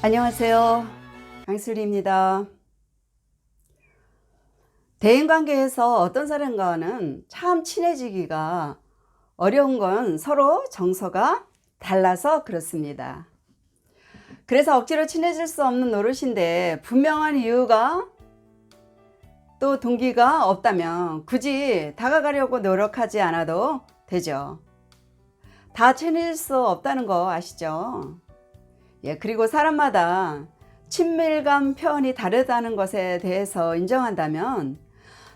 안녕하세요. 강슬리입니다. 대인관계에서 어떤 사람과는 참 친해지기가 어려운 건 서로 정서가 달라서 그렇습니다. 그래서 억지로 친해질 수 없는 노릇인데 분명한 이유가 또 동기가 없다면 굳이 다가가려고 노력하지 않아도 되죠. 다 친해질 수 없다는 거 아시죠? 그리고 사람마다 친밀감 표현이 다르다는 것에 대해서 인정한다면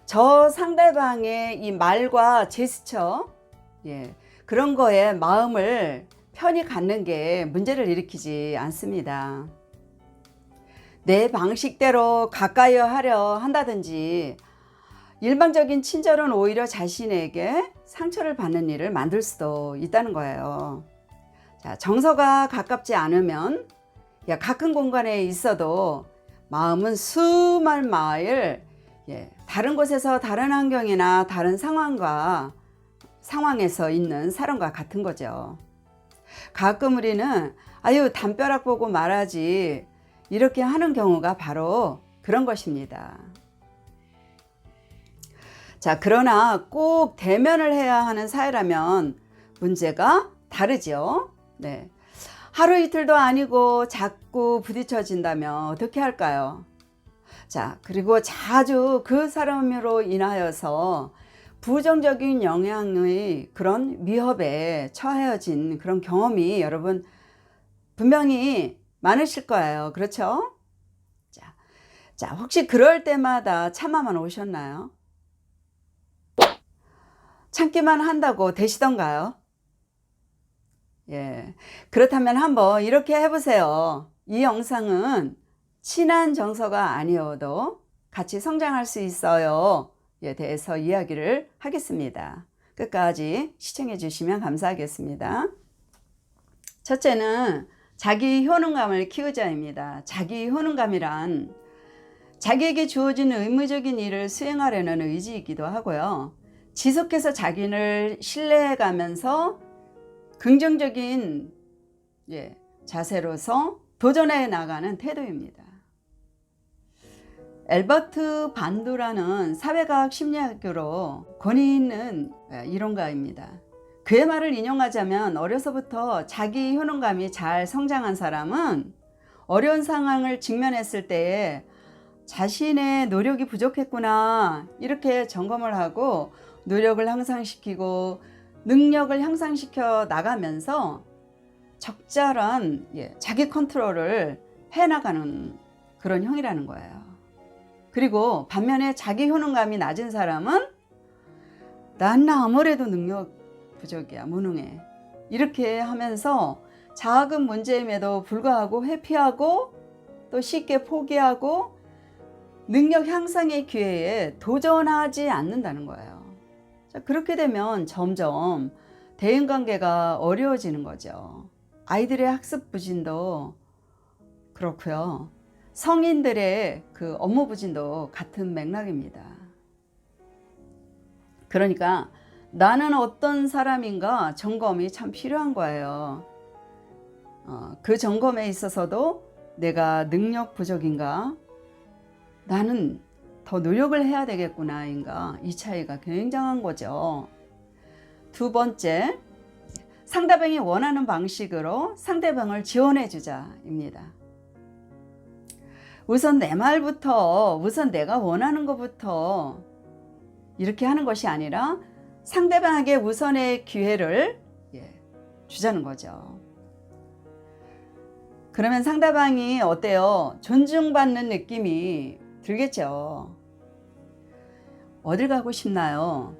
저 상대방의 이 말과 제스처, 그런 거에 마음을 편히 갖는 게 문제를 일으키지 않습니다. 내 방식대로 가까이 하려 한다든지 일방적인 친절은 오히려 자신에게 상처를 받는 일을 만들 수도 있다는 거예요. 자, 정서가 가깝지 않으면 가까운 공간에 있어도 마음은 수만 마일 다른 곳에서 다른 환경이나 다른 상황에서 있는 사람과 같은 거죠. 가끔 우리는 담벼락 보고 말하지 이렇게 하는 경우가 바로 그런 것입니다. 자, 그러나 꼭 대면을 해야 하는 사이라면 문제가 다르죠. 하루 이틀도 아니고 자꾸 부딪혀진다면 어떻게 할까요? 자, 그리고 자주 그 사람으로 인하여서 부정적인 영향의 그런 위협에 처해진 그런 경험이 여러분 분명히 많으실 거예요. 그렇죠? 자, 혹시 그럴 때마다 참아만 오셨나요? 참기만 한다고 되시던가요? 그렇다면 한번 이렇게 해보세요. 이 영상은 친한 정서가 아니어도 같이 성장할 수 있어요 에 대해서 이야기를 하겠습니다. 끝까지 시청해 주시면 감사하겠습니다. 첫째는 자기 효능감을 키우자입니다. 자기 효능감이란 자기에게 주어진 의무적인 일을 수행하려는 의지이기도 하고요. 지속해서 자기를 신뢰해가면서 긍정적인 자세로서 도전해 나가는 태도입니다. 엘버트 반두라는 사회과학 심리학으로 권위 있는 이론가입니다. 그의 말을 인용하자면 어려서부터 자기 효능감이 잘 성장한 사람은 어려운 상황을 직면했을 때에 자신의 노력이 부족했구나 이렇게 점검을 하고 노력을 향상시키고 능력을 향상시켜 나가면서 적절한 자기 컨트롤을 해나가는 그런 형이라는 거예요. 그리고 반면에 자기 효능감이 낮은 사람은 난 아무래도 능력 부족이야, 무능해 이렇게 하면서 작은 문제임에도 불구하고 회피하고 또 쉽게 포기하고 능력 향상의 기회에 도전하지 않는다는 거예요. 자, 그렇게 되면 점점 대인관계가 어려워지는 거죠. 아이들의 학습 부진도 그렇고요. 성인들의 그 업무 부진도 같은 맥락입니다. 그러니까 나는 어떤 사람인가 점검이 참 필요한 거예요. 그 점검에 있어서도 내가 능력 부족인가? 나는 더 노력을 해야 되겠구나인가? 이 차이가 굉장한 거죠. 두 번째, 상대방이 원하는 방식으로 상대방을 지원해 주자입니다. 우선 내 말부터, 우선 내가 원하는 것부터 이렇게 하는 것이 아니라 상대방에게 우선의 기회를 주자는 거죠. 그러면 상대방이 어때요? 존중받는 느낌이 들겠죠. 어딜 가고 싶나요?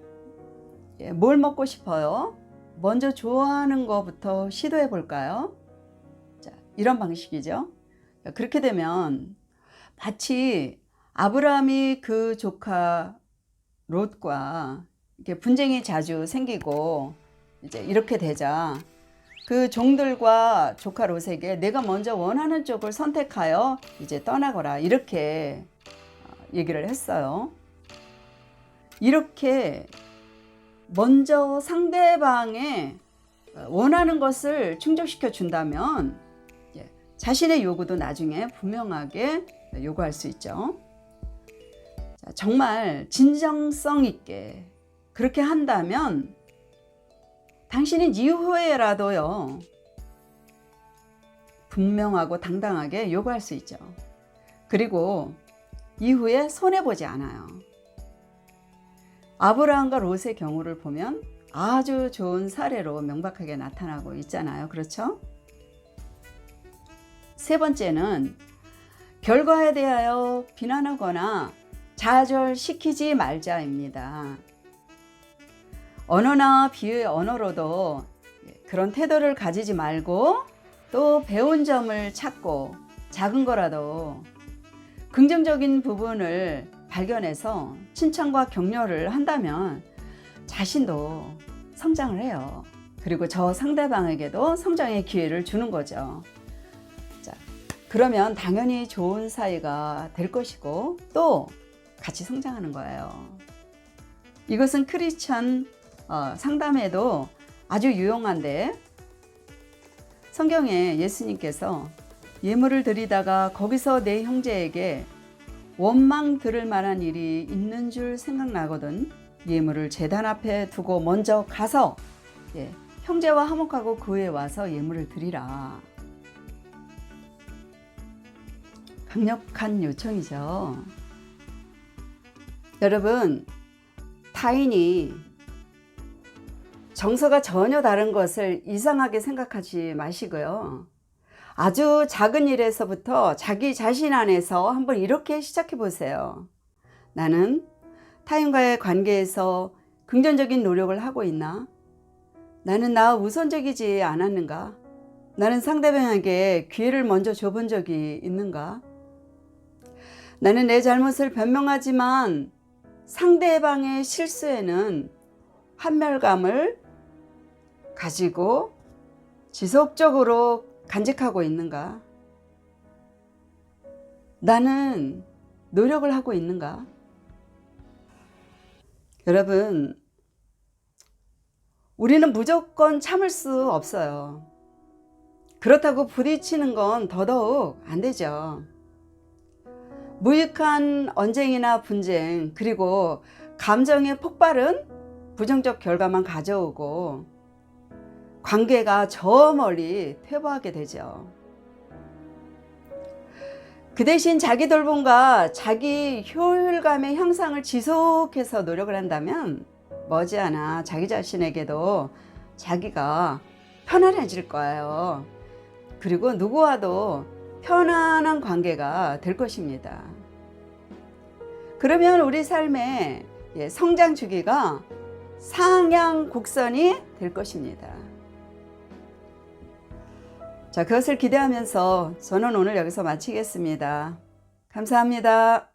뭘 먹고 싶어요? 먼저 좋아하는 것부터 시도해 볼까요? 자, 이런 방식이죠. 그렇게 되면 마치 아브라함이 그 조카 롯과 이렇게 분쟁이 자주 생기고 이제 이렇게 되자 그 종들과 조카 롯에게 내가 먼저 원하는 쪽을 선택하여 이제 떠나거라 이렇게 얘기를 했어요. 이렇게 먼저 상대방의 원하는 것을 충족시켜 준다면 자신의 요구도 나중에 분명하게 요구할 수 있죠. 자, 정말 진정성 있게 그렇게 한다면 당신은 이후에라도요, 분명하고 당당하게 요구할 수 있죠. 그리고 이후에 손해보지 않아요. 아브라함과 롯의 경우를 보면 아주 좋은 사례로 명백하게 나타나고 있잖아요. 그렇죠? 세 번째는 결과에 대하여 비난하거나 좌절시키지 말자입니다. 언어나 비유의 언어로도 그런 태도를 가지지 말고 또 배운 점을 찾고 작은 거라도 긍정적인 부분을 발견해서 칭찬과 격려를 한다면 자신도 성장을 해요. 그리고 저 상대방에게도 성장의 기회를 주는 거죠. 자, 그러면 당연히 좋은 사이가 될 것이고 또 같이 성장하는 거예요. 이것은 크리스천 상담에도 아주 유용한데, 성경에 예수님께서 예물을 드리다가 거기서 내 형제에게 원망 들을 만한 일이 있는 줄 생각나거든 예물을 제단 앞에 두고 먼저 가서 형제와 화목하고 그 후에 와서 예물을 드리라. 강력한 요청이죠. 여러분, 타인이 정서가 전혀 다른 것을 이상하게 생각하지 마시고요. 아주 작은 일에서부터 자기 자신 안에서 한번 이렇게 시작해 보세요. 나는 타인과의 관계에서 긍정적인 노력을 하고 있나? 나는 나 우선적이지 않았는가? 나는 상대방에게 기회를 먼저 줘본 적이 있는가? 나는 내 잘못을 변명하지만 상대방의 실수에는 한멸감을 가지고 지속적으로 간직하고 있는가? 나는 노력을 하고 있는가? 여러분, 우리는 무조건 참을 수 없어요. 그렇다고 부딪히는 건 더더욱 안 되죠. 무익한 언쟁이나 분쟁, 그리고 감정의 폭발은 부정적 결과만 가져오고 관계가 저 멀리 퇴보하게 되죠. 그 대신 자기 돌봄과 자기 효율감의 향상을 지속해서 노력을 한다면 머지않아 자기 자신에게도 자기가 편안해질 거예요. 그리고 누구와도 편안한 관계가 될 것입니다. 그러면 우리 삶의 성장 주기가 상향 곡선이 될 것입니다. 자, 그것을 기대하면서 저는 오늘 여기서 마치겠습니다. 감사합니다.